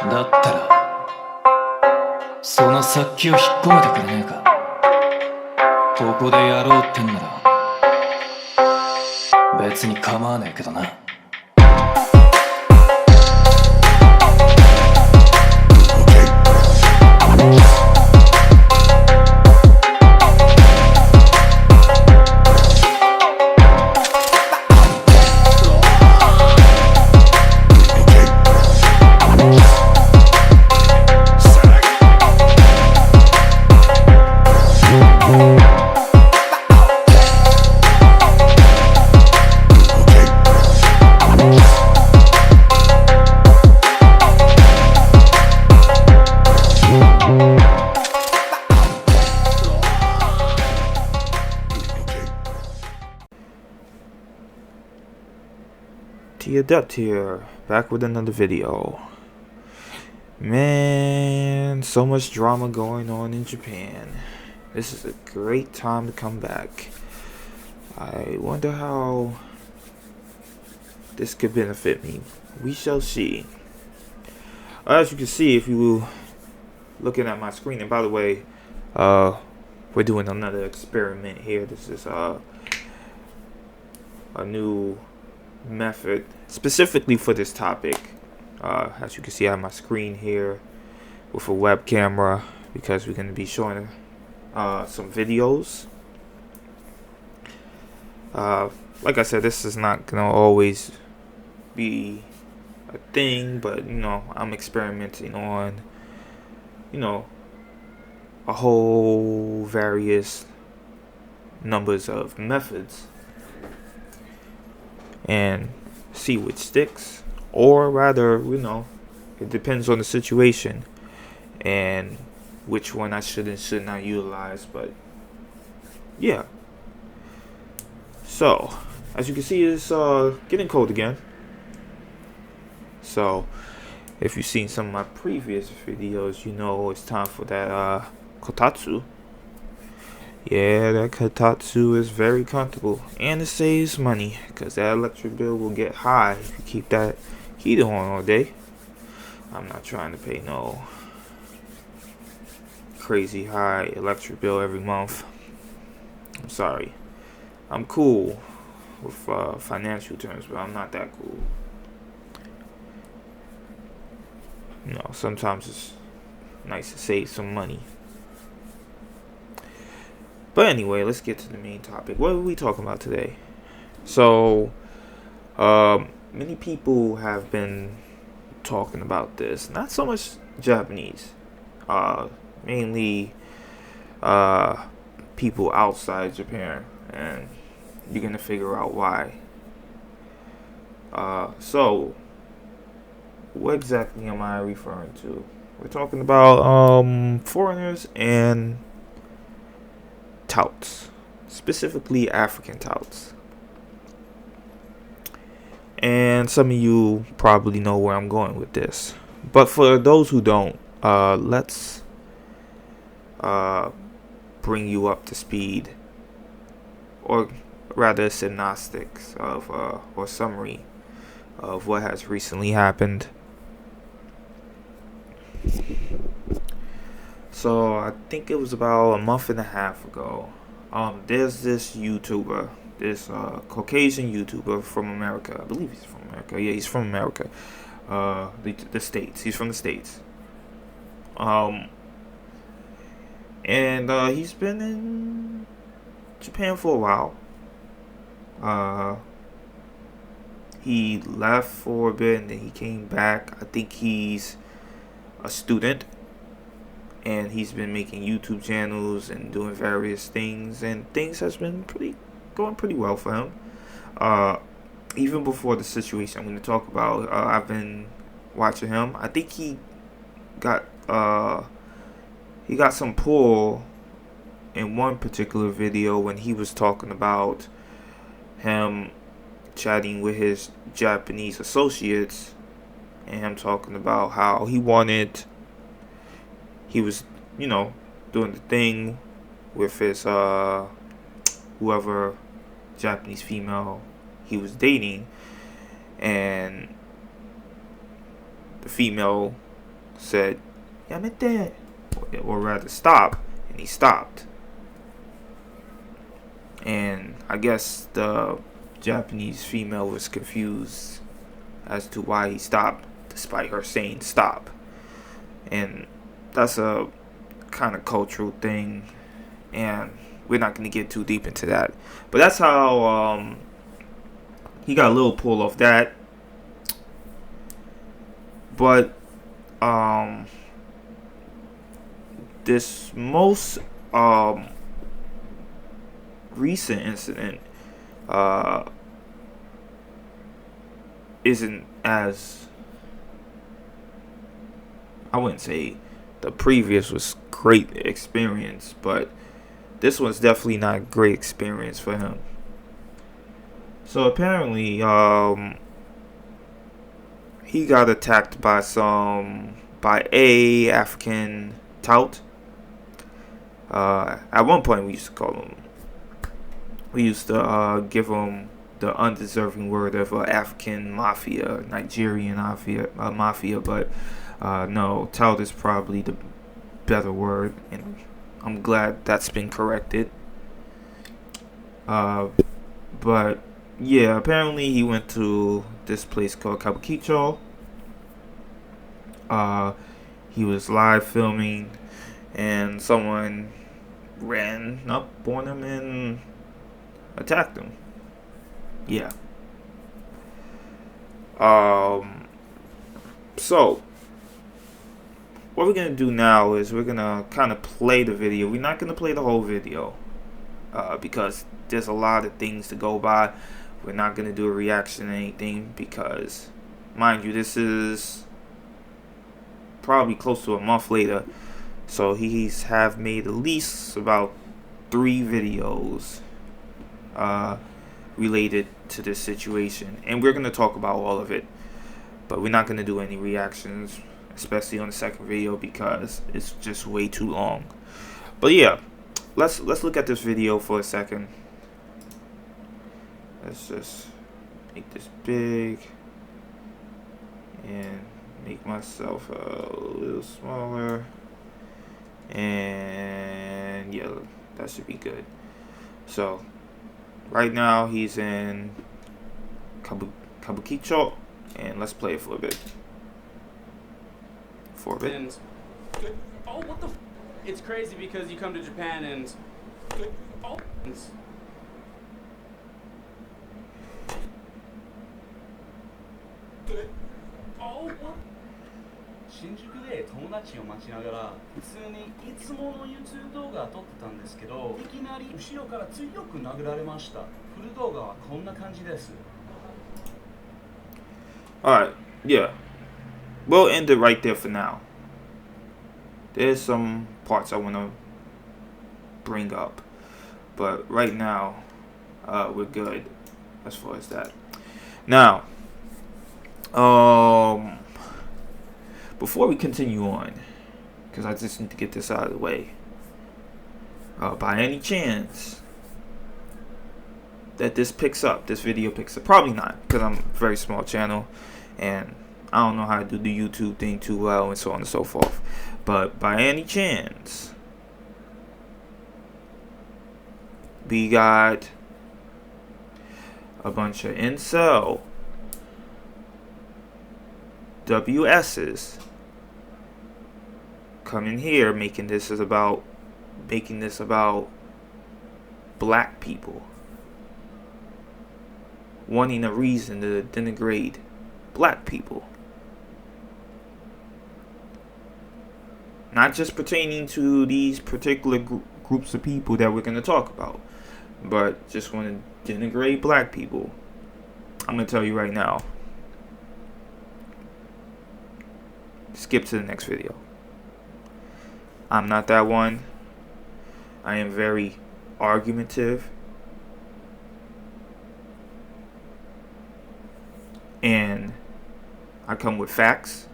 だったらその殺気を引っ込めてくれねえか。ここでやろうってんなら別に構わねえけどな。Adept here, back with another video. Man, so much drama going on in Japan. This is a great time to come back. I wonder how this could benefit me. We shall see. As you can see, if you looking at my screen, and by the way, we're doing another experiment here. This is a new method specifically for this topic. As you can see, I have my screen here with a web camera because we're going to be showing some videos. Like I said, this is not going to always be a thing, but I'm experimenting on a whole various numbers of methods and see which sticks, or rather, it depends on the situation and which one I should and should not utilize. But yeah, so as you can see, it's getting cold again. So if you've seen some of my previous videos, it's time for that kotatsu. Yeah, that kotatsu is very comfortable, and it saves money because that electric bill will get high if you keep that heater on all day. I'm not trying to pay no crazy high electric bill every month. I'm sorry. I'm cool with financial terms, but I'm not that cool. Sometimes it's nice to save some money. But anyway, let's get to the main topic. What are we talking about today? So, many people have been talking about this. Not so much Japanese. Mainly people outside Japan. And you're going to figure out why. So, what exactly am I referring to? We're talking about foreigners and touts, specifically African touts. And some of you probably know where I'm going with this, but for those who don't, let's bring you up to speed, or rather synoptics of or summary of what has recently happened. So I think it was about a month and a half ago. There's this YouTuber, this Caucasian YouTuber from America. I believe he's from America. Yeah, he's from America. The States. He's from the States. And he's been in Japan for a while. He left for a bit and then he came back. I think he's a student. And he's been making YouTube channels and doing various things, and things has been going pretty well for him. Even before the situation I'm going to talk about, I've been watching him. I think he got some pull in one particular video when he was talking about him chatting with his Japanese associates, and him talking about how he was, doing the thing with his whoever Japanese female he was dating, and the female said, "Yamete," or rather, "Stop," and he stopped. And I guess the Japanese female was confused as to why he stopped, despite her saying stop. And that's a kind of cultural thing, and we're not going to get too deep into that. But that's how he got a little pull off that. But this most recent incident isn't as, I wouldn't say the previous was great experience, but this one's definitely not a great experience for him. So apparently he got attacked by a African tout. At one point we used to give him the undeserving word of African mafia, Nigerian mafia, but no, tout is probably the better word, and I'm glad that's been corrected. But yeah, apparently he went to this place called Kabukicho. He was live filming, and someone ran up on him and attacked him. Yeah. So what we're gonna do now is we're gonna kind of play the video. We're not gonna play the whole video because there's a lot of things to go by. We're not gonna do a reaction to anything because, mind you, this is probably close to a month later. So he's have made at least about 3 videos related to this situation, and we're gonna talk about all of it. But we're not gonna do any reactions, especially on the second video, because it's just way too long. But yeah, let's look at this video for a second. Let's just make this big and make myself a little smaller, and yeah, that should be good. So right now he's in Kabukicho, and let's play it for a bit. And, oh, what the? It's crazy because you come to Japan and. Oh. Oh, what? 新宿で友達を待ちながら普通にいつもの YouTube 動画を撮ってたんですけど、いきなり後ろから強く殴られました。フル動画はこんな感じです。 Alright, yeah. We'll end it right there for now. There's some parts I want to bring up, but right now we're good as far as that. Now, before we continue on, because I just need to get this out of the way, by any chance that this video picks up, probably not, because I'm a very small channel and I don't know how to do the YouTube thing too well, and so on and so forth. But by any chance we got a bunch of incel WS's coming here making this about black people, wanting a reason to denigrate black people. Not just pertaining to these particular groups of people that we're going to talk about, but just want to denigrate black people. I'm going to tell you right now. Skip to the next video. I'm not that one. I am very argumentative. And I come with facts.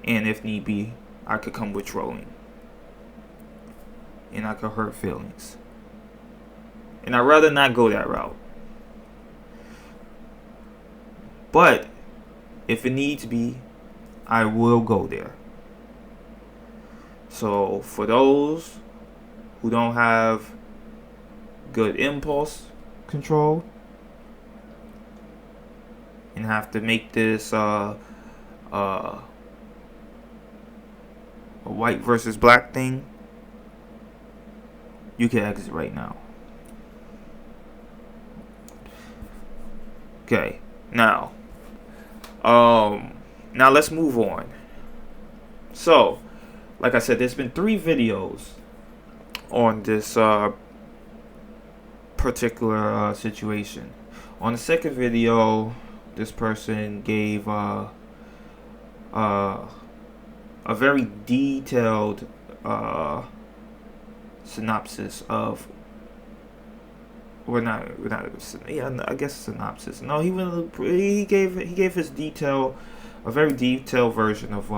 And if need be, I could come with trolling. And I could hurt feelings. And I'd rather not go that route. But if it needs be, I will go there. So for those who don't have good impulse control and have to make this a white versus black thing, you can exit right now. Okay, now let's move on. So, like I said, there's been 3 videos on this particular situation. On the second video, this person gave a very detailed synopsis of, I guess synopsis. No, he gave his a very detailed version of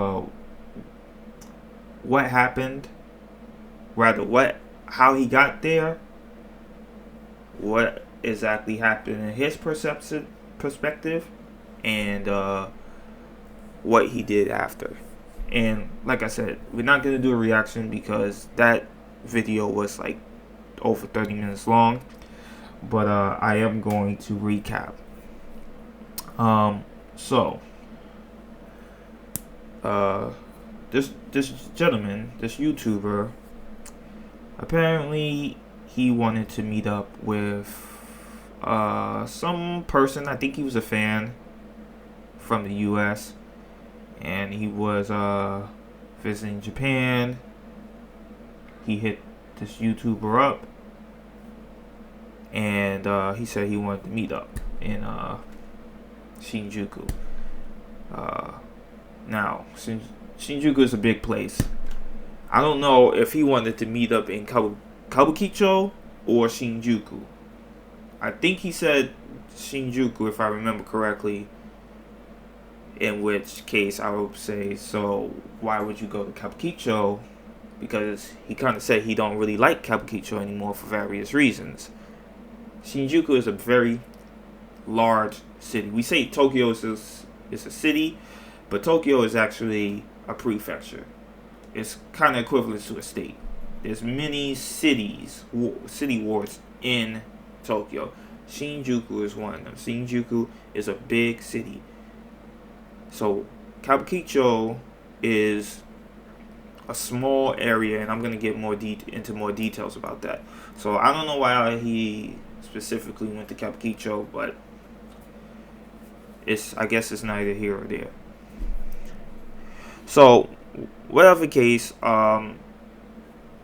what happened, how he got there, what exactly happened in his perspective, and what he did after. And like I said, we're not gonna do a reaction because that video was like over 30 minutes long. But I am going to recap. This gentleman, this YouTuber, apparently he wanted to meet up with some person. I think he was a fan from the U.S. and he was visiting Japan. He hit this YouTuber up. And he said he wanted to meet up in Shinjuku. Now, Shinjuku is a big place. I don't know if he wanted to meet up in Kabukicho or Shinjuku. I think he said Shinjuku, if I remember correctly. In which case, I would say, so why would you go to Kabukicho? Because he kind of said he don't really like Kabukicho anymore for various reasons. Shinjuku is a very large city. We say Tokyo is a city, but Tokyo is actually a prefecture. It's kind of equivalent to a state. There's many city wards in Tokyo. Shinjuku is one of them. Shinjuku is a big city. So Kabukicho is a small area, and I'm going to get into more details about that. So I don't know why he specifically went to Kabukicho, but I guess it's neither here or there. So whatever case,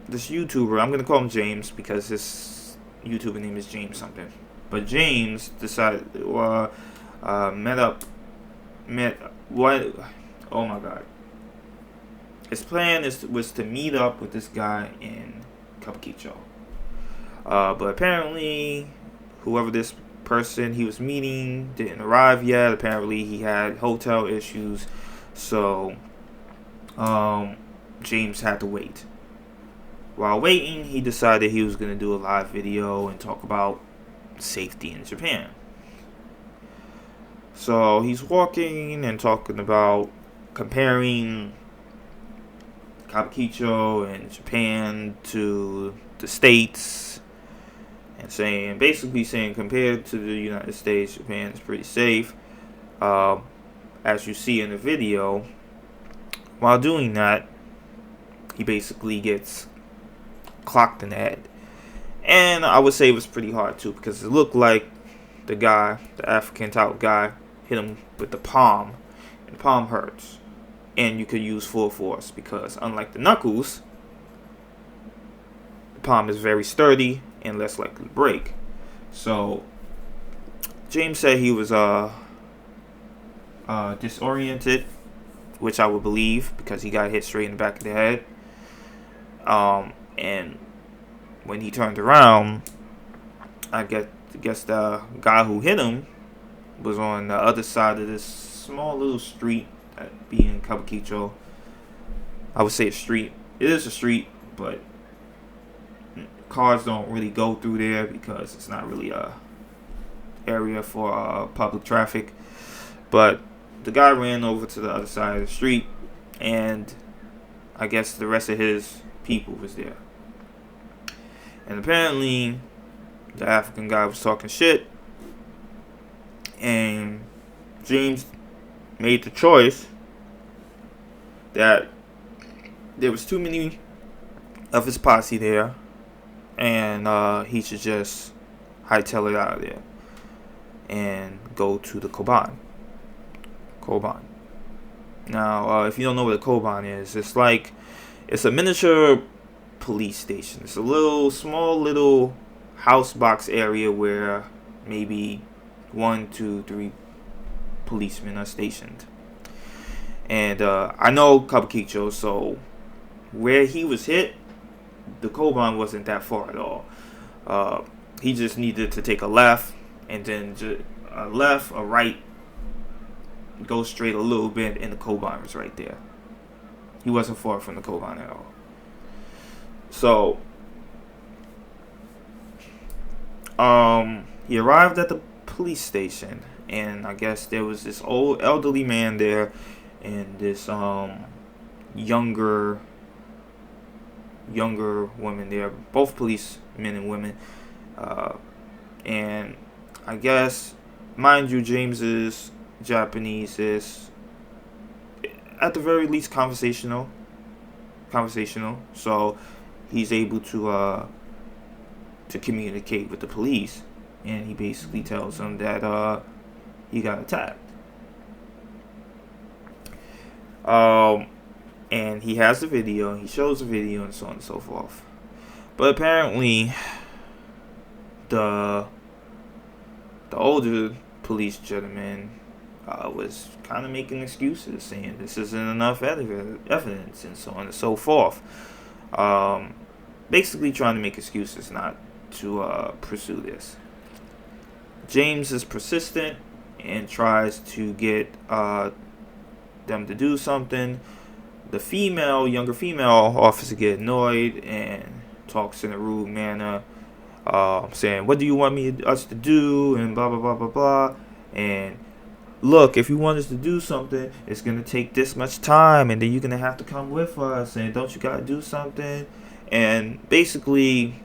this YouTuber, I'm gonna call him James because his YouTuber name is James something. But James decided oh my god. His plan was to meet up with this guy in Kabukicho. But apparently, whoever this person he was meeting didn't arrive yet. Apparently, he had hotel issues. So, James had to wait. While waiting, he decided he was going to do a live video and talk about safety in Japan. So, he's walking and talking about comparing Kabukicho and Japan to the States, and basically saying compared to the United States, Japan is pretty safe. As you see in the video, while doing that, he basically gets clocked in the head. And I would say it was pretty hard too, because it looked like the African tout guy, hit him with the palm, and the palm hurts. And you could use full force because unlike the knuckles, the palm is very sturdy and less likely to break. So James said he was disoriented, which I would believe because he got hit straight in the back of the head. And when he turned around, I guess the guy who hit him was on the other side of this small little street that be in Kabukicho. I would say a street. It is a street, but cars don't really go through there because it's not really a area for public traffic. But the guy ran over to the other side of the street, and I guess the rest of his people was there. And apparently, the African guy was talking shit, and James made the choice that there was too many of his posse there, and he should just hightail it out of there and go to the Koban. Now, if you don't know what a Koban is, it's a miniature police station. It's a small little house box area where maybe 1, 2, 3 policemen are stationed. And I know Kabukicho, so where he was hit, the Koban wasn't that far at all. He just needed to take a left, and then a left, a right, go straight a little bit, and the Koban was right there. He wasn't far from the Koban at all. So, he arrived at the police station, and I guess there was this old elderly man there, and this younger woman there, both policemen and women, and I guess, mind you, James's Japanese is at the very least conversational, so he's able to communicate with the police, and he basically tells them that he got attacked. And he has the video, he shows the video, and so on and so forth. But apparently, the older police gentleman was kind of making excuses, saying this isn't enough evidence, and so on and so forth. Basically trying to make excuses not to pursue this. James is persistent and tries to get them to do something. The younger female officer get annoyed and talks in a rude manner, saying, "What do you want us to do?" and blah blah blah blah blah. And look, if you want us to do something, it's gonna take this much time, and then you're gonna have to come with us. And don't you gotta do something? And basically,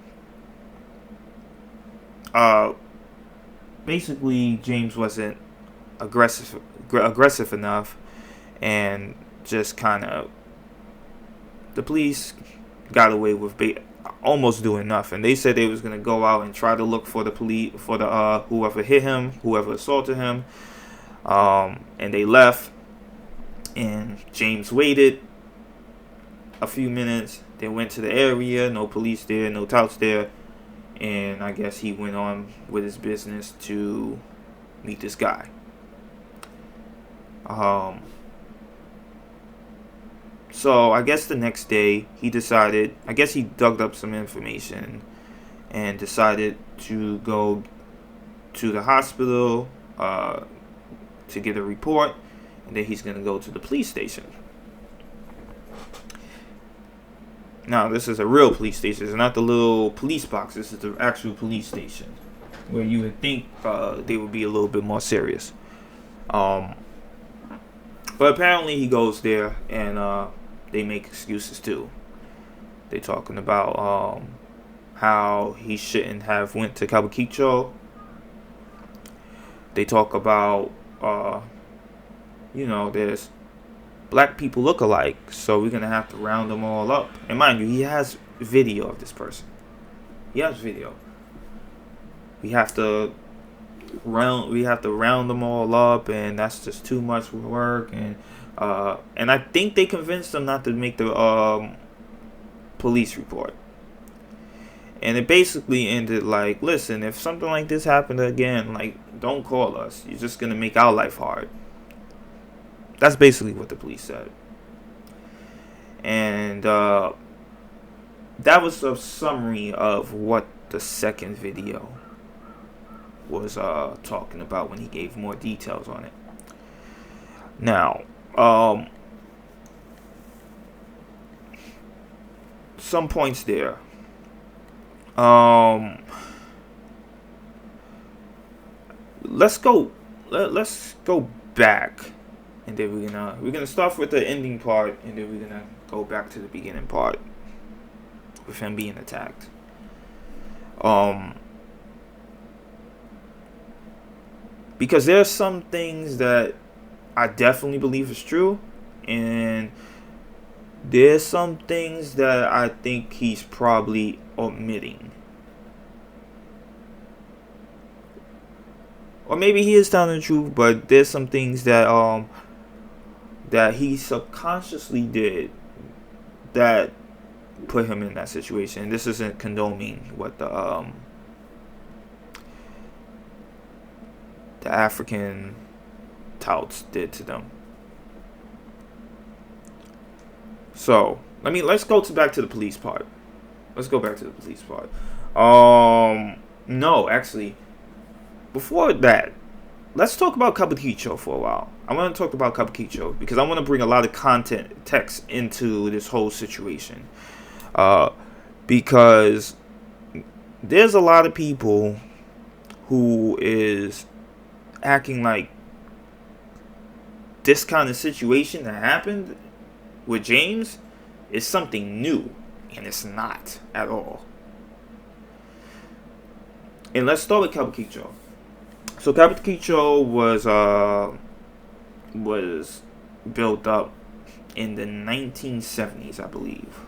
James wasn't aggressive enough, and just kind of the police got away with almost doing nothing. They said they was gonna go out and try to look for the whoever hit him, whoever assaulted him, and they left. And James waited a few minutes. They went to the area, no police there, no touts there, and I guess he went on with his business to meet this guy. So I guess the next day he dug up some information and decided to go to the hospital to get a report, and then he's going to go to the police station. Now, this is a real police station. It's not the little police box. This is the actual police station, where you would think they would be a little bit more serious. But apparently he goes there, and they make excuses too. They talking about how he shouldn't have went to Kabukicho. They talk about there's black people look alike, so we're gonna have to round them all up. And mind you, he has video of this person. He has video. We have to round them all up, and that's just too much work. And I think they convinced them not to make the police report. And it basically ended like, listen, if something like this happened again, like, don't call us. You're just gonna make our life hard. That's basically what the police said. And that was a summary of what the second video was talking about when he gave more details on it. Now, some points there. Let's go back and then we're gonna start with the ending part, and then we're gonna go back to the beginning part with him being attacked. Because there's some things that I definitely believe is true, and there's some things that I think he's probably omitting. Or maybe he is telling the truth, but there's some things that that he subconsciously did that put him in that situation. This isn't condoning what the African touts did to them. So let's go back to the police part. Let's go back to the police part. No, actually, before that, let's talk about Kabukicho for a while. I want to talk about Kabukicho because I want to bring a lot of text into this whole situation. Because there's a lot of people who is acting like this kind of situation that happened with James is something new, and it's not at all. And let's start with Kabukicho. So Kabukicho was built up in the 1970s, I believe.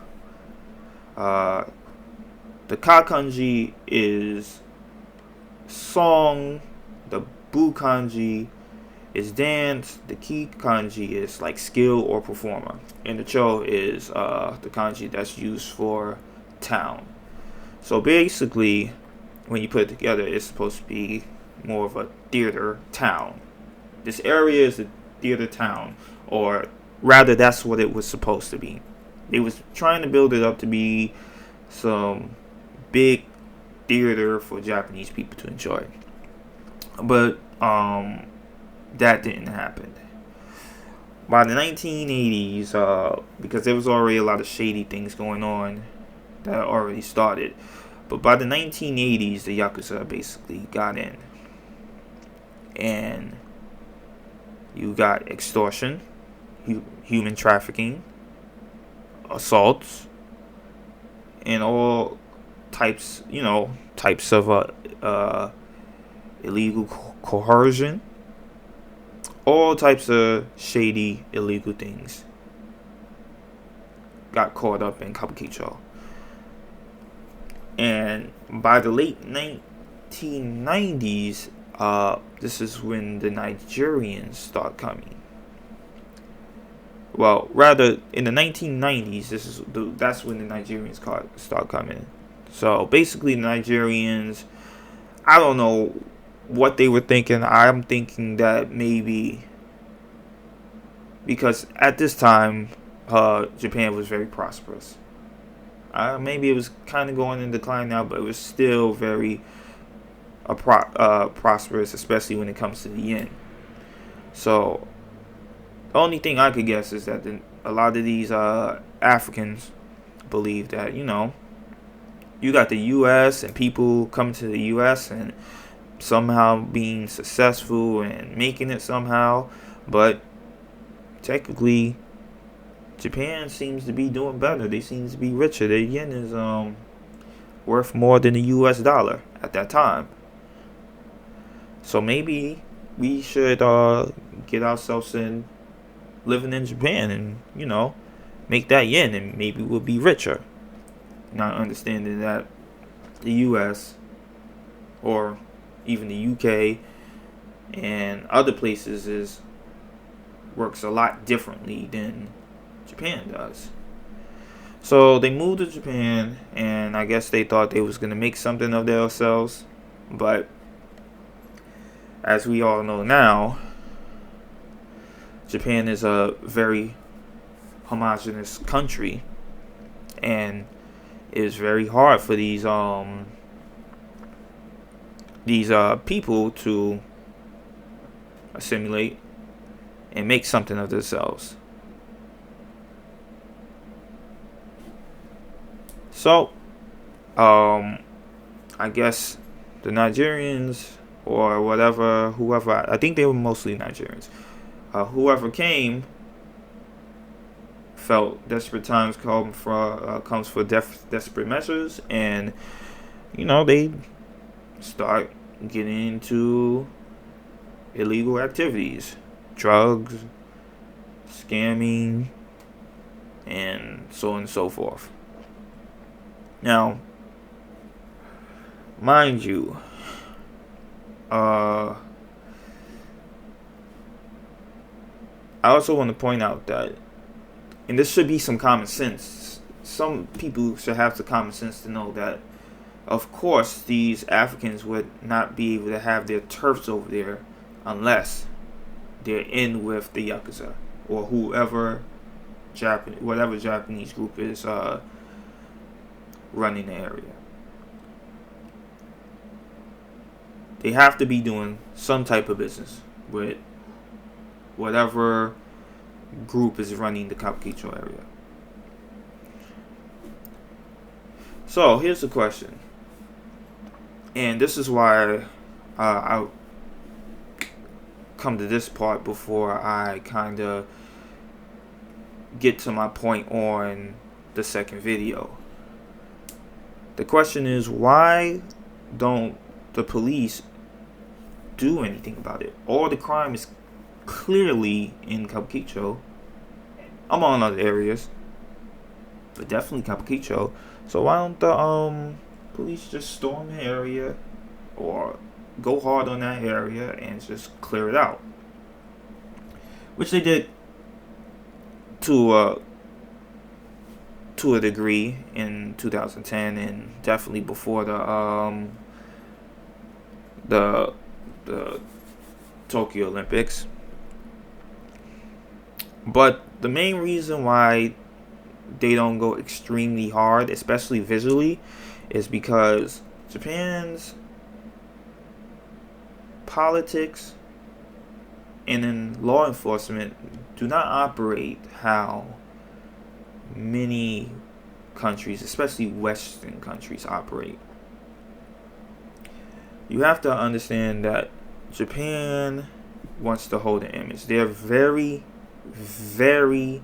The ka kanji is song, the bu kanji is dance, the ki kanji is like skill or performer, and the cho is the kanji that's used for town. So basically, when you put it together, it's supposed to be more of a theater town. This area is a theater town, or rather that's what it was supposed to be. They was trying to build it up to be some big theater for Japanese people to enjoy. But that didn't happen. By the 1980s, because there was already a lot of shady things going on that already started. But by the 1980s, the Yakuza basically got in. And you got extortion, human trafficking, assaults, and all types of illegal coercion, all types of shady, illegal things got caught up in Kabukicho. And by the late 1990s, this is when the Nigerians start coming. Well, rather, in the 1990s, that's when the Nigerians start coming. So basically, the Nigerians, I don't know what they were thinking. I'm thinking that maybe because at this time, Japan was very prosperous. Maybe it was kind of going in decline now, but it was still very prosperous, especially when it comes to the yen. So the only thing I could guess is that a lot of these Africans believe that, you got the U.S. and people come to the U.S. and somehow being successful and making it somehow, but technically Japan seems to be doing better. They seem to be richer. Their yen is worth more than the U.S. dollar at that time. So maybe we should get ourselves in living in Japan and, make that yen, and maybe we'll be richer. Not understanding that the U.S. or even the U.K. and other places works a lot differently than Japan does. So they moved to Japan, and I guess they thought they was going to make something of themselves. But as we all know now, Japan is a very homogenous country, and it is very hard for these people to assimilate and make something of themselves. So, I guess the Nigerians or whoever, I think they were mostly Nigerians, whoever came felt desperate times comes for desperate measures, and they start getting into illegal activities, drugs, scamming, and so on and so forth. Now, mind you, I also want to point out that, and this should be some common sense, some people should have the common sense to know that, of course, these Africans would not be able to have their turfs over there unless they're in with the Yakuza or whatever Japanese group is running the area. They have to be doing some type of business with whatever group is running the Kabukicho area. So here's the question, and this is why I come to this part before I kind of get to my point on the second video. The question is, why don't the police do anything about it? All the crime is clearly in Kabukicho, among other areas, but definitely Kabukicho. So why don't the police just storm the area or go hard on that area and just clear it out? Which they did to a degree in 2010, and definitely before the Tokyo Olympics. But the main reason why they don't go extremely hard, especially visually, is because Japan's politics and then law enforcement do not operate how many countries, especially Western countries, operate. You have to understand that Japan wants to hold an image. They're very, very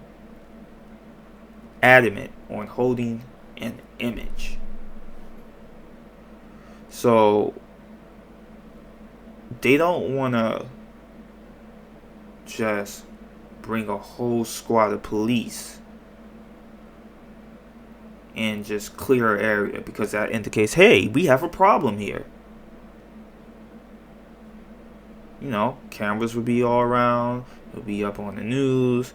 adamant on holding an image. So they don't want to just bring a whole squad of police and just clear an area, because that indicates, hey, we have a problem here. Cameras would be all around, it would be up on the news,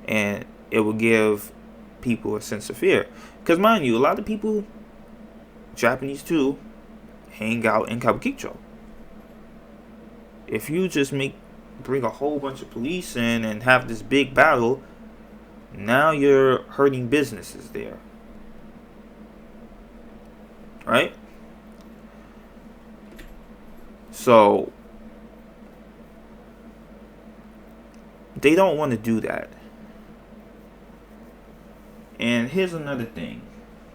and it would give people a sense of fear. Because mind you, a lot of people, Japanese too, hang out in Kabukicho. If you just bring a whole bunch of police in and have this big battle, now you're hurting businesses there. Right? So they don't want to do that. And here's another thing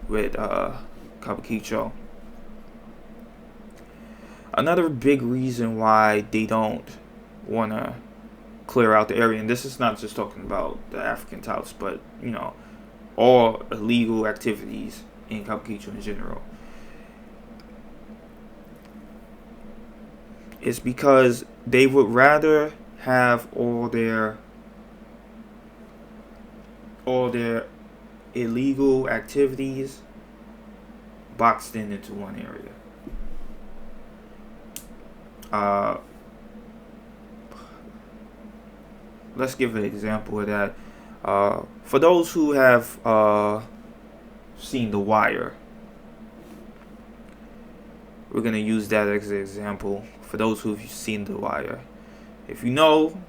with Kabukicho. Another big reason why they don't want to clear out the area, and this is not just talking about the African touts, but all illegal activities in Kabukicho in general, is because they would rather have all their illegal activities boxed into one area. Let's give an example of that. For those who have seen The Wire, we're going to use that as an example. For those who've seen The Wire, if you know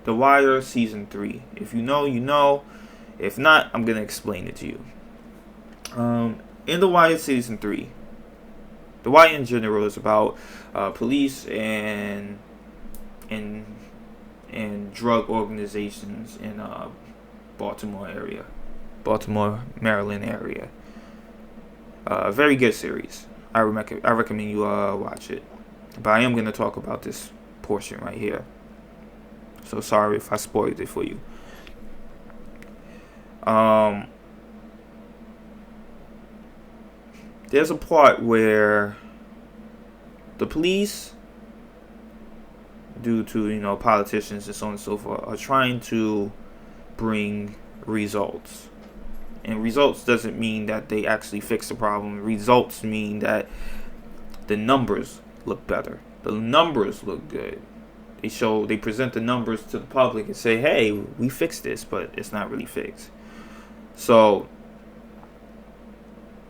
The Wire season 3, if you know, you know. If not, I'm going to explain it to you. In The Wire season 3, The Wire in general is about police and drug organizations in Baltimore, Maryland area. Very good series. I recommend you watch it. But I am going to talk about this portion right here. So sorry if I spoiled it for you. There's a part where the police, due to politicians and so on and so forth, are trying to bring results. And results doesn't mean that they actually fix the problem. Results mean that the numbers look better. The numbers look good. They present the numbers to the public and say, hey, we fixed this, but it's not really fixed. So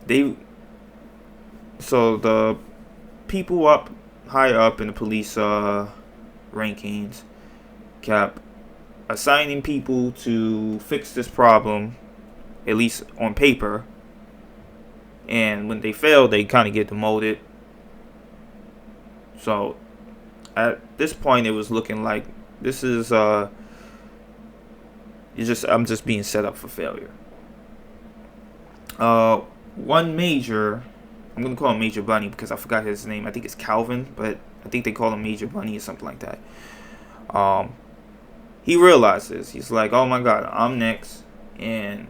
the people higher up in the police rankings kept assigning people to fix this problem, at least on paper. And when they fail, they kind of get demoted. So at this point, it was looking like this is I'm just being set up for failure. One major, I'm gonna call him Major Bunny because I forgot his name. I think it's Calvin, but I think they call him Major Bunny or something like that. He realizes, he's like, oh my God, I'm next, and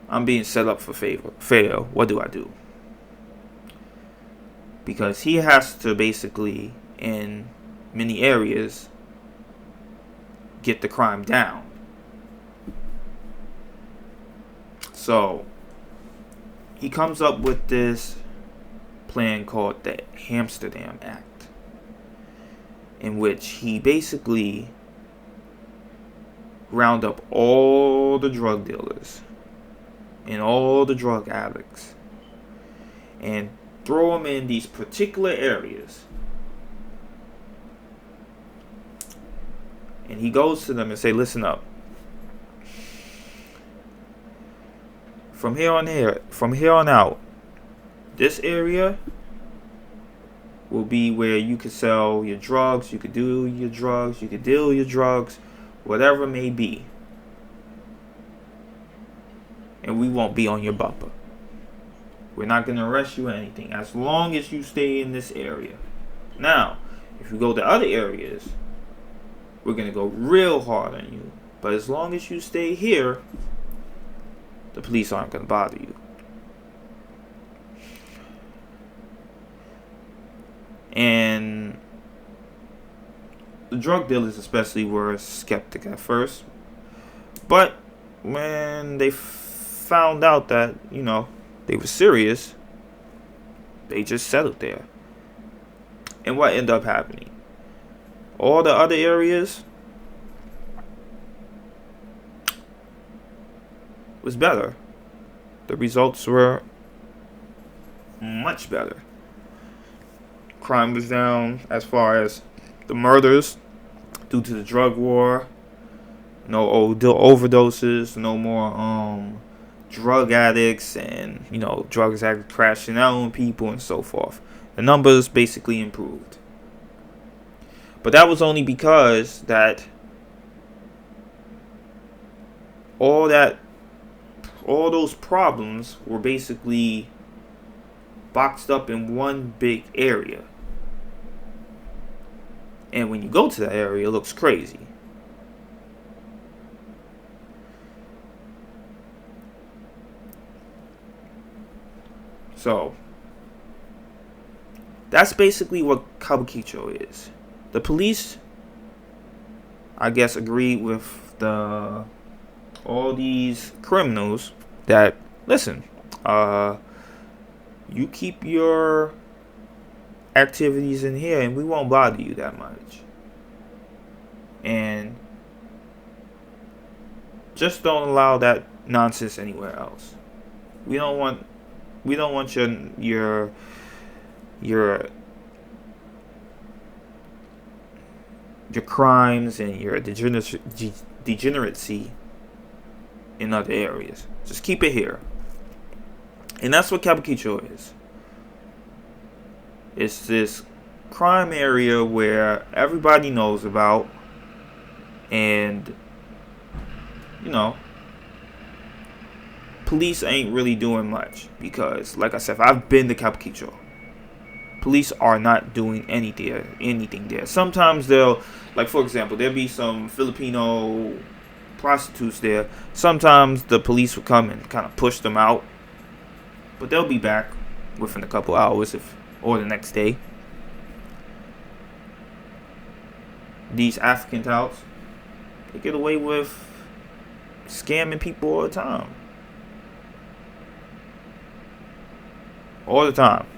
I'm being set up for fail. What do I do? Because he has to basically, in many areas, get the crime down. So he comes up with this plan called the Amsterdam Act, in which he basically round up all the drug dealers and all the drug addicts and throw them in these particular areas. And he goes to them and say, listen up. From here on out, this area will be where you could sell your drugs, you could do your drugs, you could deal your drugs, whatever it may be. And we won't be on your bumper. We're not going to arrest you or anything as long as you stay in this area. Now, if you go to other areas, we're going to go real hard on you. But as long as you stay here, the police aren't going to bother you. And the drug dealers especially were skeptic at first. But when they found out that, they were serious, they just settled there. And what ended up happening? All the other areas was better. The results were much better. Crime was down as far as the murders due to the drug war. No overdoses, no more drug addicts and drugs addicts crashing out on people and so forth. The numbers basically improved. But that was only because that all those problems were basically boxed up in one big area. And when you go to that area, it looks crazy. So that's basically what Kabukicho is. The police, I guess, agreed with all these criminals that, listen, you keep your activities in here and we won't bother you that much. And just don't allow that nonsense anywhere else. We don't want your crimes and your degeneracy in other areas. Just keep it here. And that's what Kabukicho is. It's this crime area where everybody knows about, and police ain't really doing much because, like I said, I've been to Kabukicho. police are not doing anything there. Sometimes they'll, like for example, there'll be some Filipino prostitutes there. Sometimes the police will come and kind of push them out, but they'll be back within a couple hours or the next day. These African touts, they get away with scamming people all the time. All the time.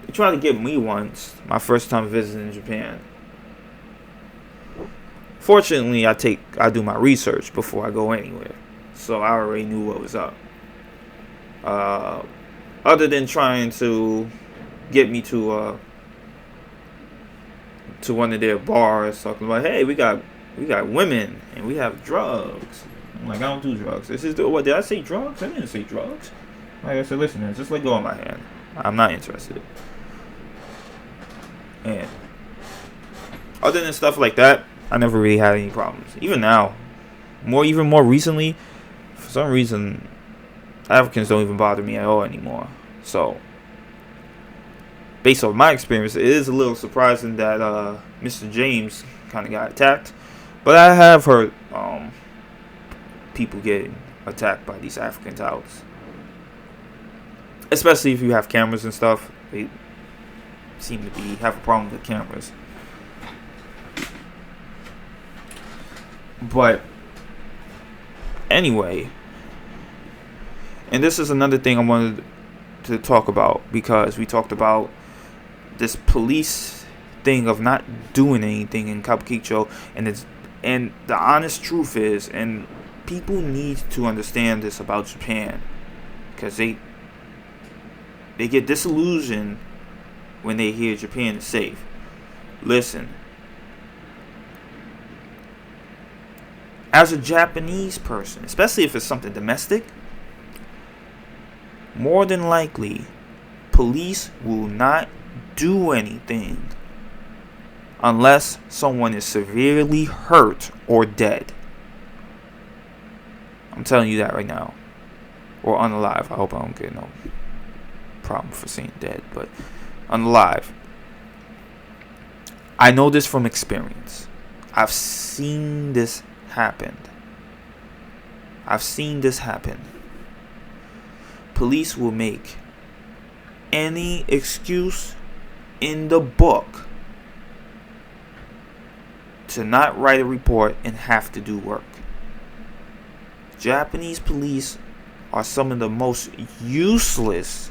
They tried to get me once, my first time visiting Japan. Fortunately, I do my research before I go anywhere, so I already knew what was up. Other than trying to get me to one of their bars, talking about, hey, we got women and we have drugs. I'm like, I don't do drugs. What, did I say drugs? I didn't say drugs. Like I said, listen, man, just let go of my hand. I'm not interested. And other than stuff like that, I never really had any problems. Even now, even more recently, for some reason, Africans don't even bother me at all anymore. So, based on my experience, it is a little surprising that Mr. James kind of got attacked. But I have heard people getting attacked by these African touts. Especially if you have cameras and stuff. They seem to have a problem with cameras. But anyway, and this is another thing I wanted to talk about, because we talked about this police thing of not doing anything in Kabukicho, and the honest truth is, and people need to understand this about Japan, because they get disillusioned when they hear Japan is safe. Listen, as a Japanese person, especially if it's something domestic, more than likely, police will not do anything unless someone is severely hurt or dead. I'm telling you that right now. Or unalive. I hope I don't get no problem for saying dead, but unalive. I know this from experience. I've seen this happen. Police will make any excuse in the book to not write a report and have to do work. Japanese police are some of the most useless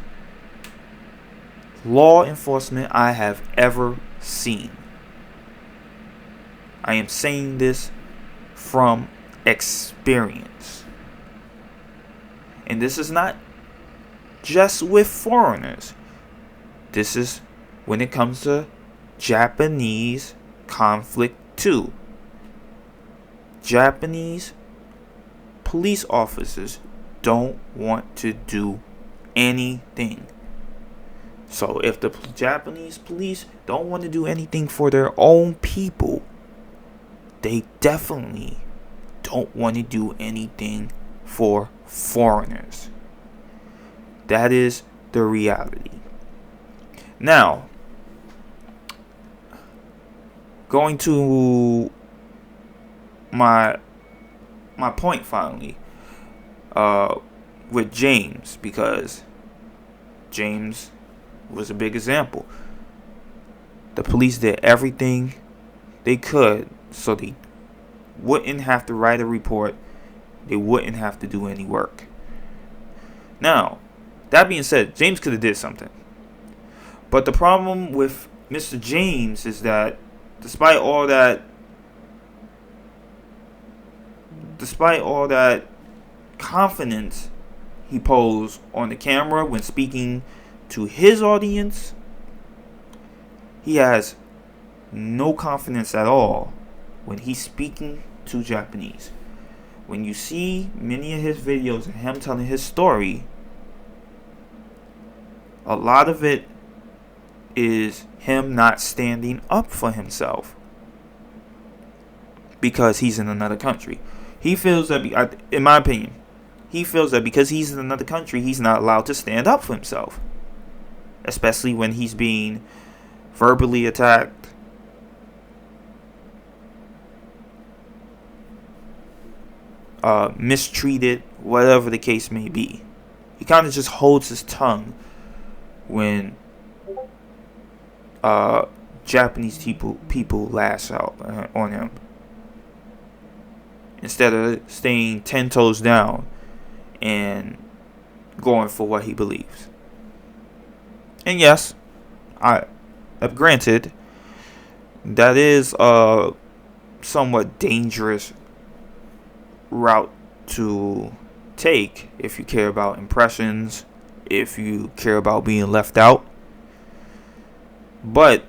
law enforcement I have ever seen. I am saying this from experience. And this is not just with foreigners. This is when it comes to Japanese conflict too. Japanese police officers don't want to do anything. So if the Japanese police don't want to do anything for their own people, they definitely don't want to do anything for foreigners. That is the reality. Now, going to my point finally, with James, because James was a big example. The police did everything they could so they wouldn't have to write a report. They wouldn't have to do any work. Now, that being said, James could have did something. But the problem with Mr. James is that despite all that confidence he posed on the camera when speaking to his audience, he has no confidence at all when he's speaking to Japanese. When you see many of his videos and him telling his story, a lot of it is him not standing up for himself because he's in another country. He feels that, in my opinion, he feels that because he's in another country, he's not allowed to stand up for himself. Especially when he's being verbally attacked, mistreated, whatever the case may be. He kind of just holds his tongue when Japanese people lash out on him, instead of staying 10 toes down and going for what he believes. And yes, I have granted that is a somewhat dangerous route to take if you care about impressions, if you care about being left out. But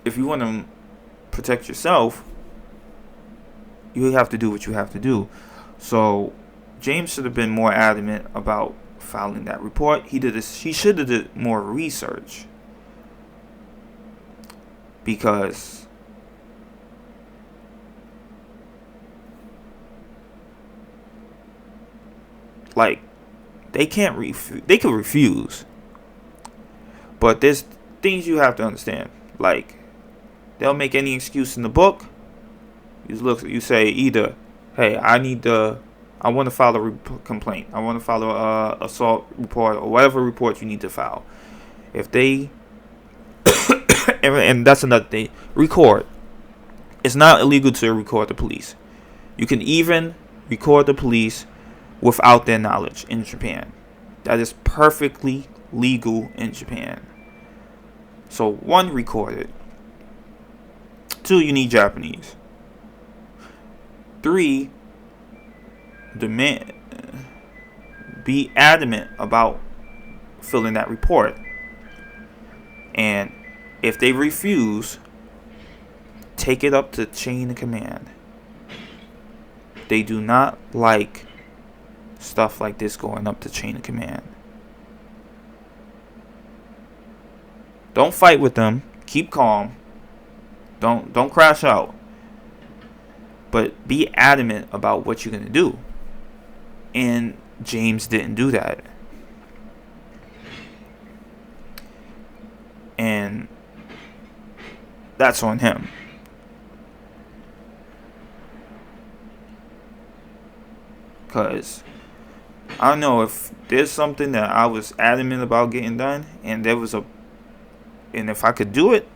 if you want to protect yourself, you have to do what you have to do. So James should have been more adamant about filing that report. He should have did more research, because like they can't they could refuse, but there's things you have to understand. Like, they'll make any excuse in the book. You say either, hey, I want to file a complaint, I want to file a assault report, or whatever report you need to file. If they and that's another thing, record. It's not illegal to record the police. You can even record the police without their knowledge in Japan. That is perfectly legal in Japan. So 1, record it. 2, you need Japanese. 3, be adamant about filling that report. And if they refuse, take it up to chain of command. They do not like stuff like this going up to chain of command. Don't fight with them. Keep calm. Don't crash out. But be adamant about what you're going to do. And James didn't do that. And that's on him. Because I don't know, if there's something that I was adamant about getting done, and if I could do it,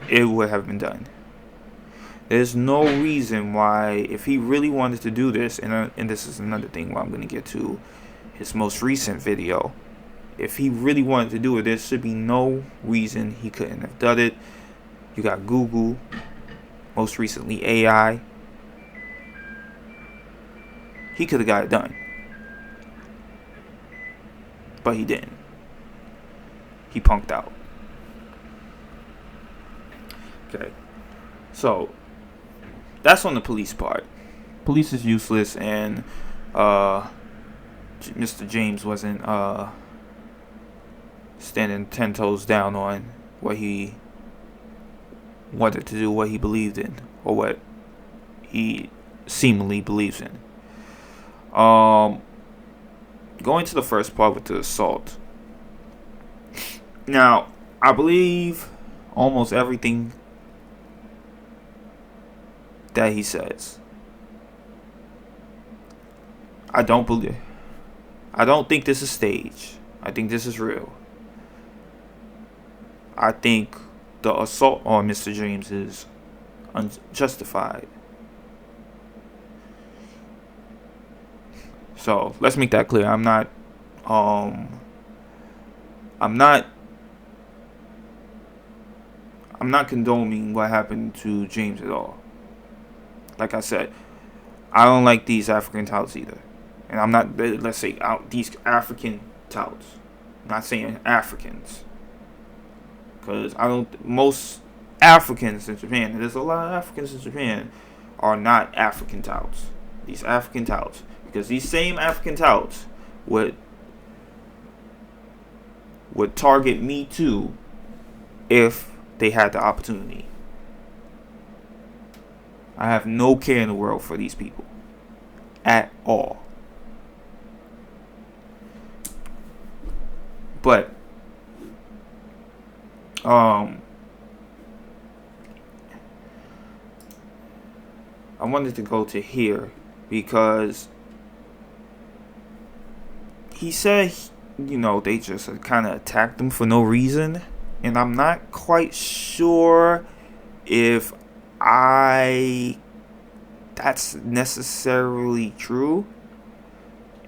it would have been done. There's no reason why, if he really wanted to do this, and this is another thing where I'm going to get to his most recent video. If he really wanted to do it, there should be no reason he couldn't have done it. You got Google, most recently AI. He could have got it done. But he didn't. He punked out. Okay. So, that's on the police part. Police is useless, and Mr. James wasn't standing 10 toes down on what he wanted to do, what he believed in, or what he seemingly believes in. Going to the first part with the assault. Now, I believe almost everything that he says. I don't think this is staged. I think this is real. I think the assault on Mr. James is unjustified. So let's make that clear. I'm not condoning what happened to James at all. Like I said, I don't like these African touts either. And I'm not, let's say, these African touts. I'm not saying Africans. Because most Africans in Japan, and there's a lot of Africans in Japan, are not African touts. These African touts. Because these same African touts would target me too if they had the opportunity. I have no care in the world for these people at all. But I wanted to go to here because he said, they just kind of attacked him for no reason. And I'm not quite sure if that's necessarily true.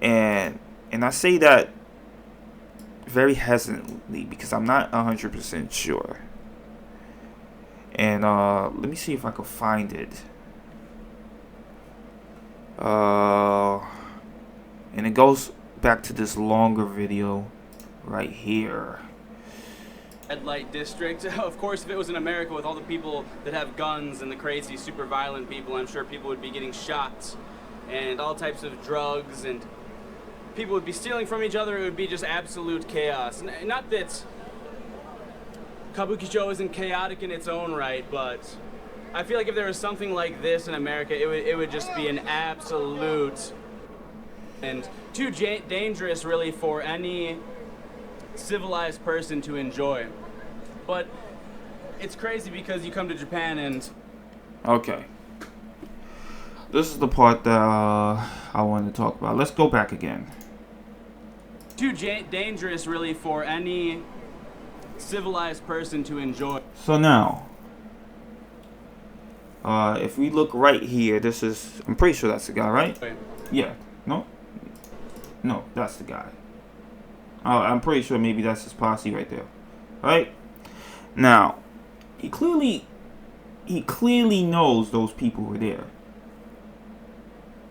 And I say that very hesitantly because I'm not 100% sure. And let me see if I can find it. And it goes back to this longer video right here. Red light district. Of course, if it was in America with all the people that have guns and the crazy, super violent people, I'm sure people would be getting shot and all types of drugs, and people would be stealing from each other. It would be just absolute chaos. Not that Kabukicho isn't chaotic in its own right, but I feel like if there was something like this in America, it would just be an absolute and too dangerous, really, for any civilized person to enjoy. But it's crazy because you come to Japan and... Okay. This is the part that I wanted to talk about. Let's go back again. Too dangerous, really, for any civilized person to enjoy. So now, if we look right here, I'm pretty sure that's the guy, right? Wait. Yeah. No, that's the guy. I'm pretty sure maybe that's his posse right there. Right? Now, he clearly knows those people were there.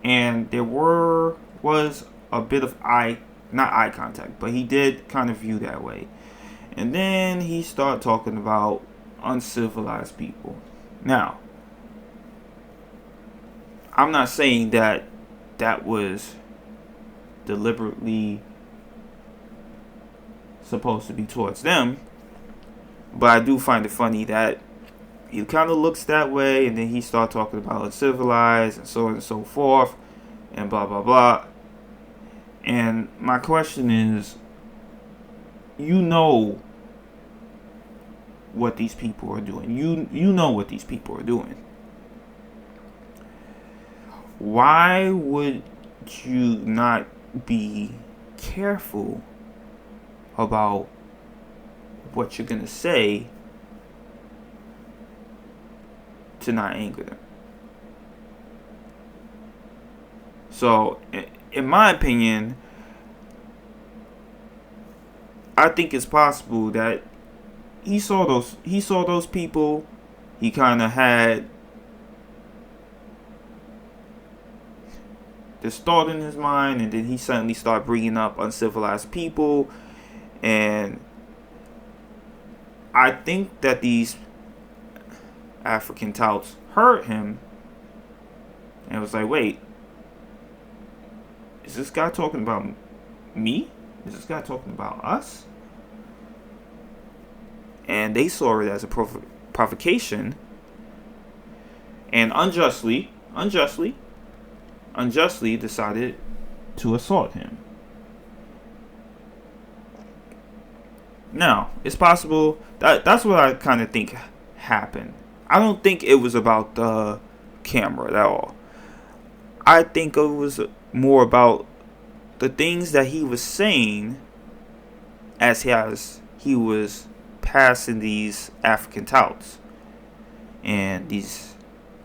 And there was a bit of not eye contact, but he did kind of view that way. And then he started talking about uncivilized people. Now, I'm not saying that was deliberately supposed to be towards them, but I do find it funny that he kind of looks that way, and then he started talking about uncivilized and so on and so forth, and blah blah blah. And my question is, what these people are doing. You know what these people are doing. Why would you not be careful about what you're gonna say to not anger them? So, in my opinion, I think it's possible that he saw those people. He kind of had this thought in his mind, and then he suddenly started bringing up uncivilized people. And I think that these African touts heard him and was like, wait, is this guy talking about me? Is this guy talking about us? And they saw it as a provocation, and unjustly decided to assault him. Now, it's possible that's what I kind of think happened. I don't think it was about the camera at all. I think it was more about the things that he was saying as he was passing these African touts. And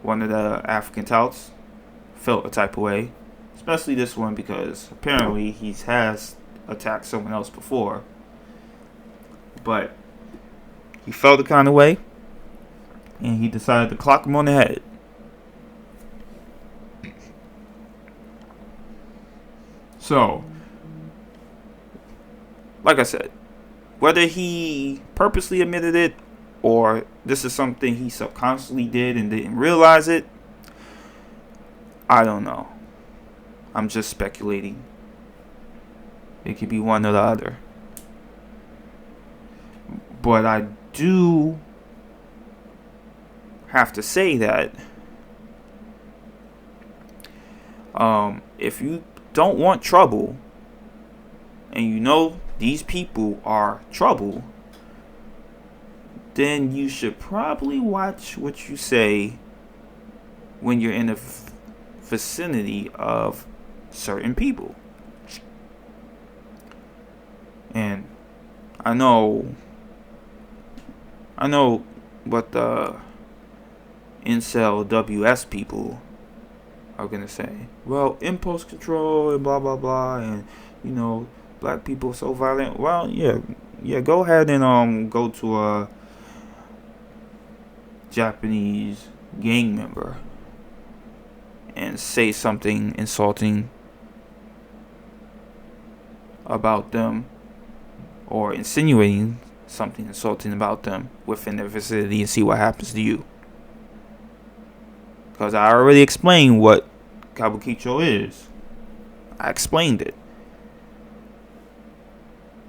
one of the African touts felt a type of way, especially this one, because apparently he has attacked someone else before. But he felt the kind of way, and he decided to clock him on the head. So, like I said, whether he purposely admitted it or this is something he subconsciously did and didn't realize it, I don't know. I'm just speculating. It could be one or the other. But I do have to say that if you don't want trouble and you know these people are trouble, then you should probably watch what you say when you're in the vicinity of certain people. And I know what the incel WS people are gonna say. Well, impulse control and blah blah blah, and black people are so violent. Well, yeah. Go ahead and go to a Japanese gang member and say something insulting about them, or insinuating something insulting about them within their vicinity, and see what happens to you. Because I already explained what Kabukicho is. I explained it.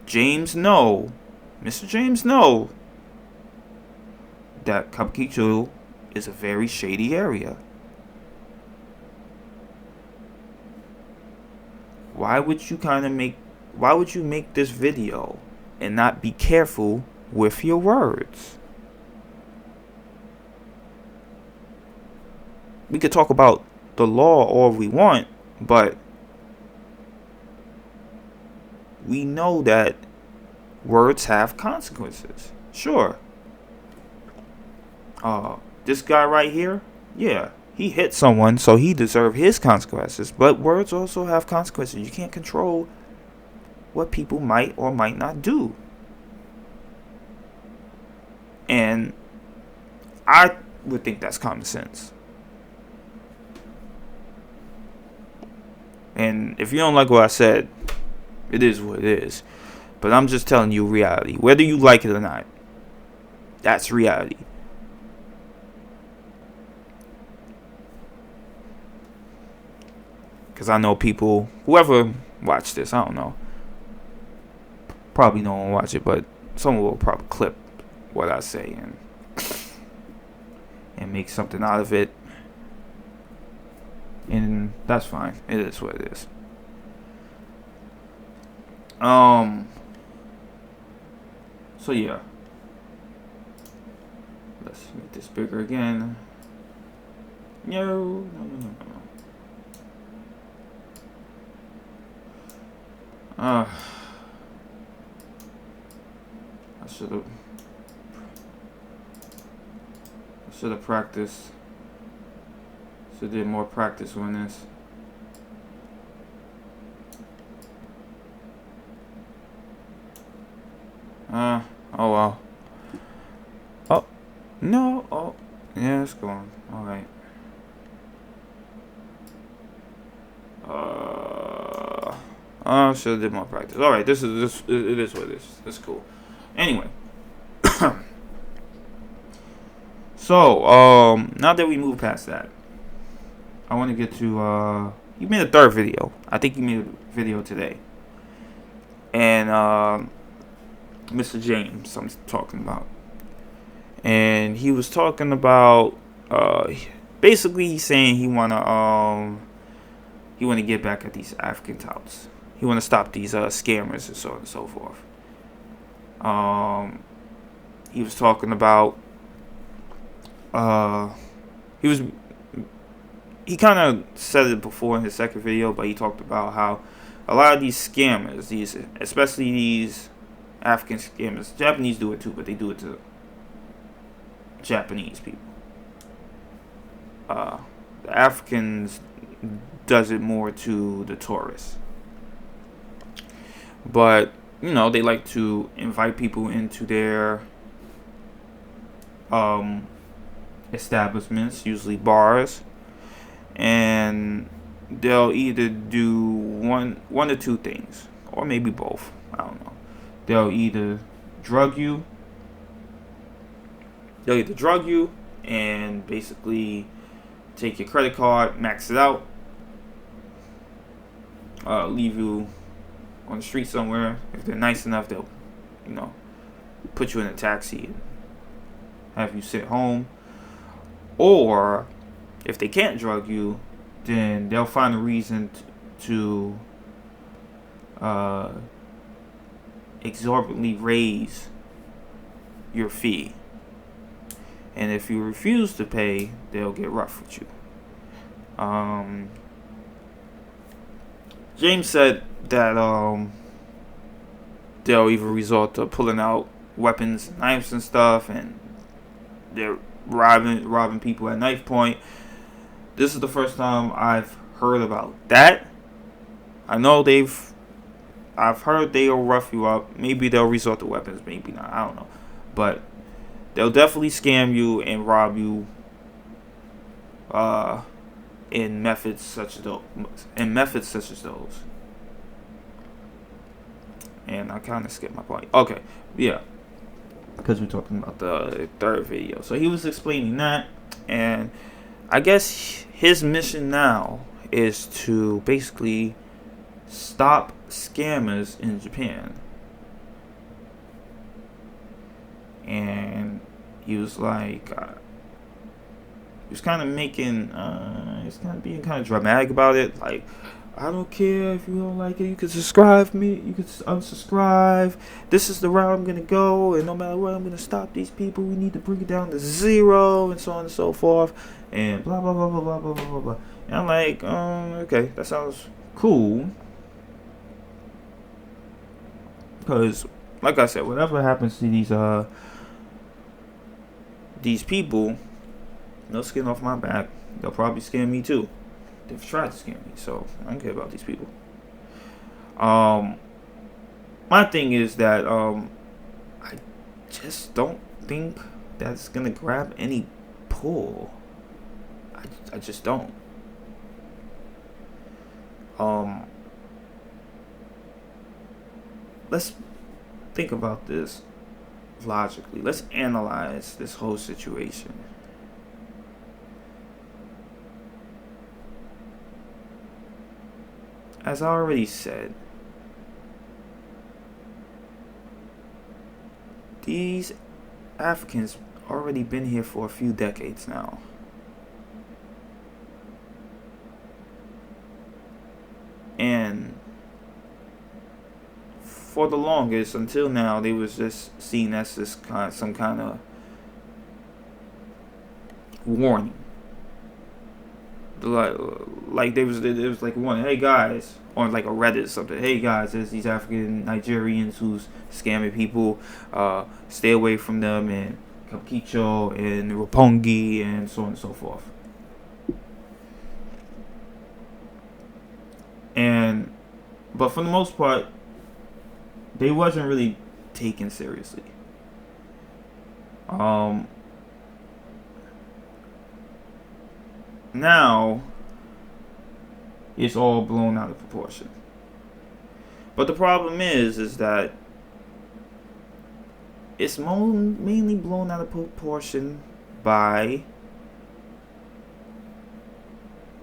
Mr. James know that Kabukicho is a very shady area. Why would you make this video and not be careful with your words? We could talk about the law all we want, but we know that words have consequences. Sure. This guy right here, yeah, he hit someone, so he deserved his consequences. But words also have consequences. You can't control what people might or might not do. And I would think that's common sense. And if you don't like what I said, it is what it is. But I'm just telling you reality. Whether you like it or not, that's reality. Because I know people, whoever watched this, I don't know. Probably no one watch it, but someone will probably clip what I say and make something out of it. And that's fine. It is what it is. So yeah. Let's make this bigger again. No. I should have practiced. Should did more practice on this. Oh well. Oh no. Oh yeah, it's going. All right. Should have did more practice. All right, this. It is what it is. That's cool. Anyway. So now that we move past that, I want to get to you made a third video. I think you made a video today. And Mr. James, I'm talking about. And he was talking about basically he's saying he wanna get back at these African touts. He wanna stop these scammers and so on and so forth. He was talking about he kind of said it before in his second video, but he talked about how a lot of these scammers, especially these African scammers, Japanese do it too, but they do it to Japanese people. The Africans does it more to the tourists. But, they like to invite people into their establishments, usually bars, and they'll either do one or two things, or maybe both. I don't know. They'll either drug you and basically take your credit card, max it out, leave you on the street somewhere. If they're nice enough, they'll put you in a taxi and have you sit home. Or if they can't drug you, then they'll find a reason to exorbitantly raise your fee. And if you refuse to pay, they'll get rough with you. James said that they'll even resort to pulling out weapons, knives and stuff, and they're robbing people at knife point. This is the first time I've heard about that. I know I've heard they'll rough you up. Maybe they'll resort to weapons, maybe not. I don't know. But they'll definitely scam you and rob you in methods such as those. And I kind of skipped my point. Okay, yeah. Because we're talking about the third video. So he was explaining that. And I guess his mission now is to basically stop scammers in Japan. And he was like, he was kind of making, he's kind of being kind of dramatic about it. Like, I don't care if you don't like it. You can subscribe me. You can unsubscribe. This is the route I'm gonna go, and no matter what, I'm gonna stop these people. We need to bring it down to 0, and so on and so forth, and blah blah blah blah blah blah blah blah. And I'm like, okay, that sounds cool. Because, like I said, whatever happens to these people, no skin off my back. They'll probably scam me too. They've tried to scam me, so I don't care about these people. My thing is that I just don't think that's gonna grab any pull. I just don't. Let's think about this logically. Let's analyze this whole situation. As I already said, these Africans already been here for a few decades now. And for the longest, until now, they was just seen as some kind of warning. Like there was like one, hey guys, on like a Reddit or something. Hey guys, there's these African Nigerians who's scamming people. Stay away from them, and Kabukicho and Roppongi and so on and so forth. But for the most part, they wasn't really taken seriously. Now it's all blown out of proportion. But the problem is that it's mainly blown out of proportion by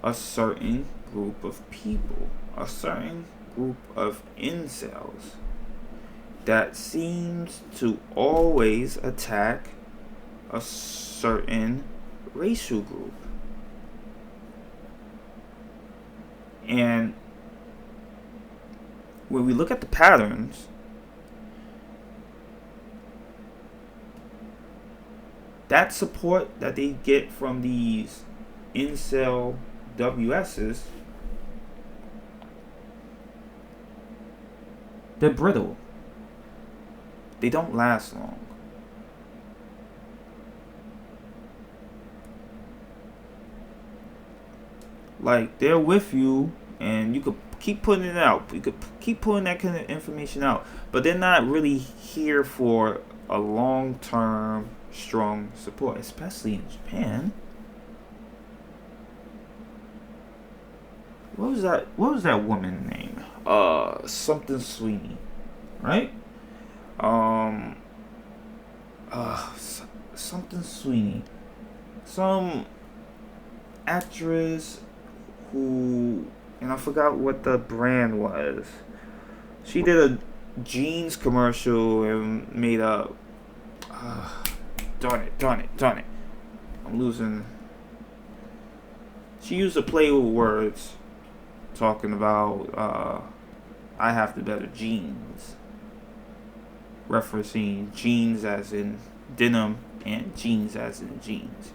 a certain group of people, a certain group of incels that seems to always attack a certain racial group. And when we look at the patterns, that support that they get from these incel WSs, they're brittle. They don't last long. Like, they're with you, and you could keep putting it out. You could keep putting that kind of information out. But they're not really here for a long-term, strong support, especially in Japan. What was that woman's name? Something Sweeney, right? Something Sweeney. Some actress who, and I forgot what the brand was. She did a jeans commercial and made a darn it. I'm losing. She used to play with words, talking about I have the better jeans. referencing jeans as in denim and jeans as in jeans,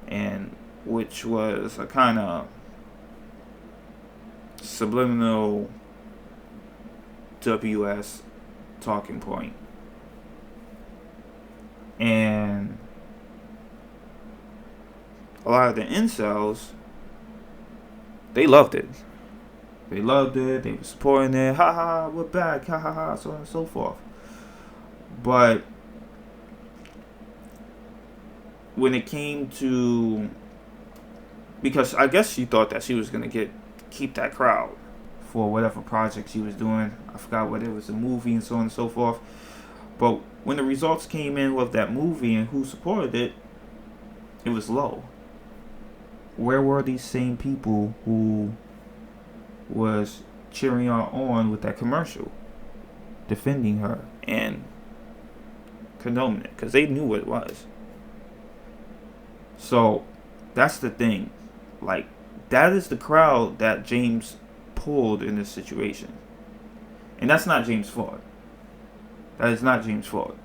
and which was a kind of subliminal WS talking point. And a lot of the incels, they loved it. They loved it. They were supporting it. Ha ha, we're back. Ha ha ha, so on and so forth. But when it came to, because I guess she thought that she was gonna keep that crowd for whatever project she was doing. I forgot whether it was a movie and so on and so forth. But when the results came in with that movie and who supported it, it was low. Where were these same people who was cheering her on with that commercial, defending her and condoning it? Because they knew what it was. So that's the thing. Like, that is the crowd that James pulled in this situation. And that's not James' fault. That is not James' fault.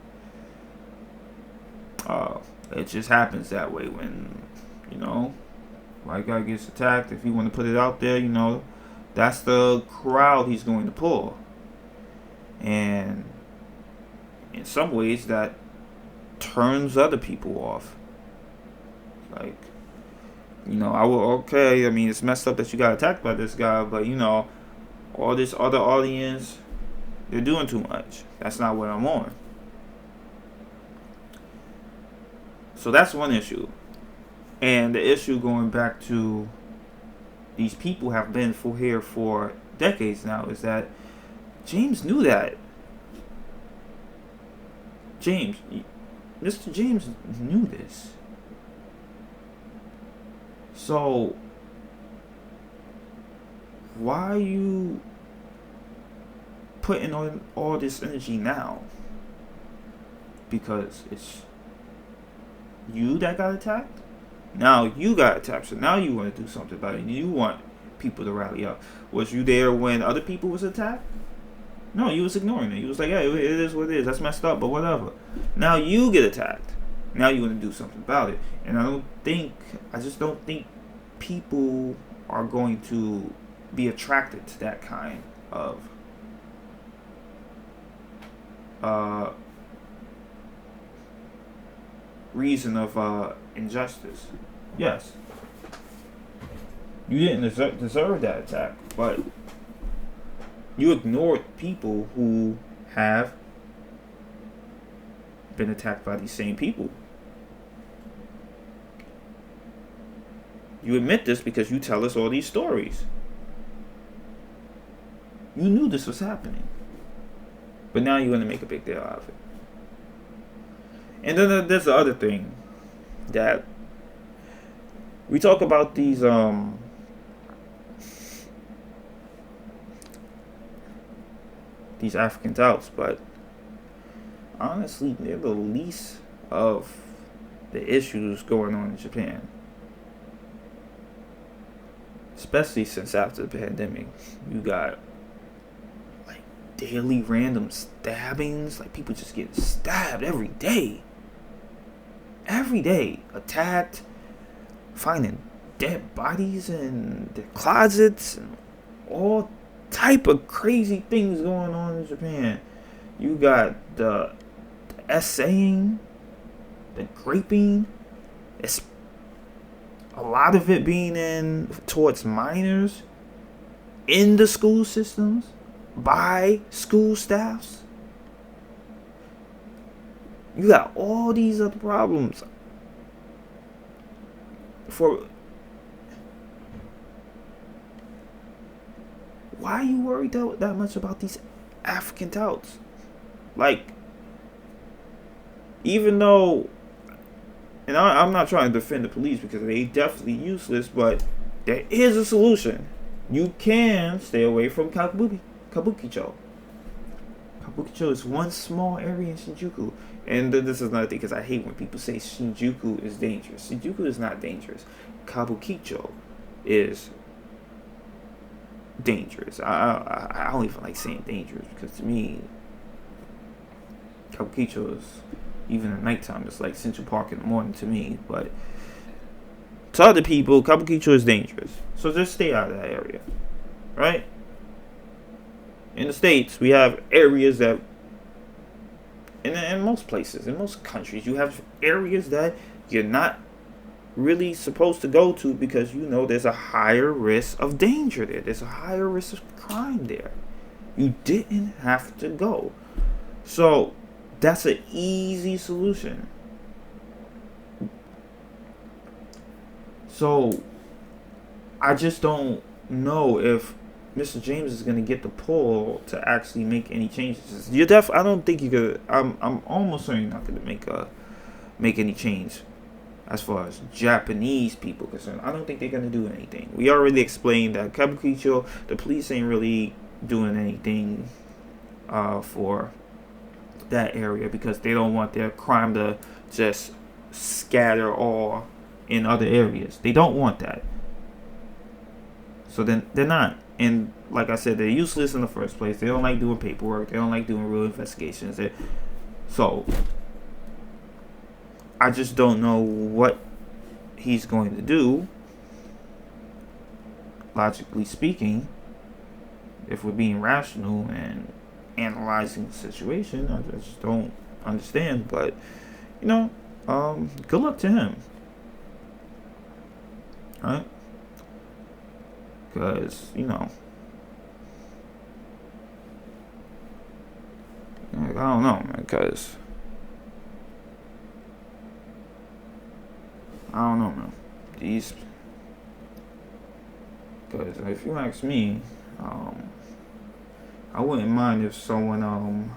It just happens that way when, white guy gets attacked. If you want to put it out there, that's the crowd he's going to pull. And in some ways, that turns other people off. Like, it's messed up that you got attacked by this guy, but, all this other audience, they're doing too much. That's not what I'm on. So that's one issue. And the issue going back to these people have been here for decades now is that James knew that. Mr. James knew this. So why are you putting on all this energy now? Because it's you that got attacked? Now you got attacked, so now you want to do something about it. You want people to rally up. Was you there when other people was attacked? No, you was ignoring it. You was like, yeah, it is what it is. That's messed up, but whatever. Now you get attacked. Now you want to do something about it. And I just don't think people are going to be attracted to that kind of reason of injustice. Yes, you didn't deserve that attack, but you ignored people who have been attacked by these same people. You admit this because you tell us all these stories. You knew this was happening, but now you want to make a big deal out of it. And then there's the other thing that we talk about these African touts, but honestly, they're the least of the issues going on in Japan. Especially since after the pandemic, you got like daily random stabbings, like people just getting stabbed every day. Every day, attacked, finding dead bodies in their closets, and all type of crazy things going on in Japan. You got the essaying, the raping. It's a lot of it being towards minors in the school systems by school staffs. You got all these other problems. Why are you worried that much about these African touts? Like, even though, and I'm not trying to defend the police because they definitely useless, but there is a solution. You can stay away from Kabukicho. Kabukicho is one small area in Shinjuku. And this is another thing, because I hate when people say Shinjuku is dangerous. Shinjuku is not dangerous. Kabukicho is dangerous. I don't even like saying dangerous, because to me, Kabukicho is, even at nighttime, it's like Central Park in the morning to me. But to other people, Kabukicho is dangerous. So just stay out of that area, right? In the States, we have areas that, in most places, in most countries, you have areas that you're not really supposed to go to because you know there's a higher risk of danger there. There's a higher risk of crime there. You didn't have to go. So that's an easy solution. So I just don't know if Mr. James is gonna get the pull to actually make any changes. I don't think you could. I'm almost certain you're not gonna make any change as far as Japanese people concerned. I don't think they're gonna do anything. We already explained that Kabukicho, the police ain't really doing anything for that area because they don't want their crime to just scatter all in other areas. They don't want that. So then they're not. And like I said, they're useless in the first place. They don't like doing paperwork. They don't like doing real investigations. So I just don't know what he's going to do, logically speaking. If we're being rational and analyzing the situation, I just don't understand. But good luck to him, right? Because I don't know, man. Because I don't know, man. Because if you ask me, I wouldn't mind if someone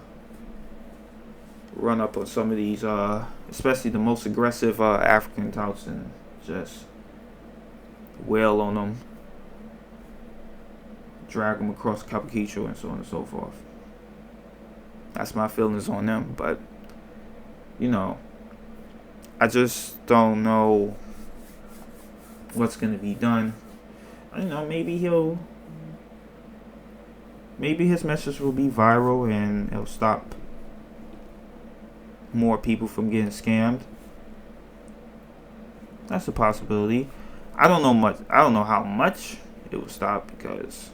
run up on some of these, especially the most aggressive African touts, and just wail on them, drag them across Kabukicho, and so on and so forth. That's my feelings on them. But I just don't know what's gonna be done. Maybe his message will be viral and it'll stop more people from getting scammed. That's a possibility. I don't know how much it will stop because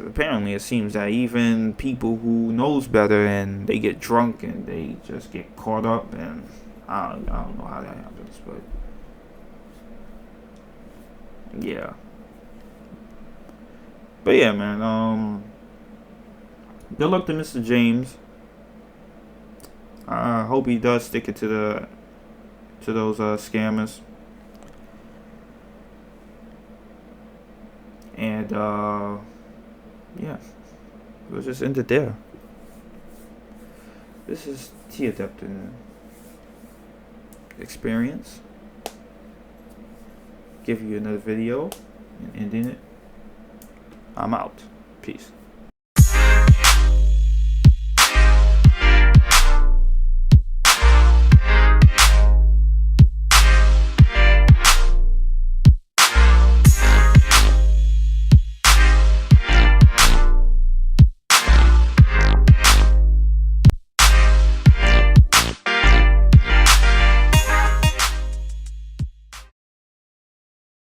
apparently it seems that even people who knows better and they get drunk and they just get caught up, and I don't know how that happens, but yeah. But yeah, man. Good luck to Mr. James. I hope he does stick it to those scammers. And yeah, we'll just end it there. This is T-Adeptin Experience. Give you another video and ending it. I'm out. Peace.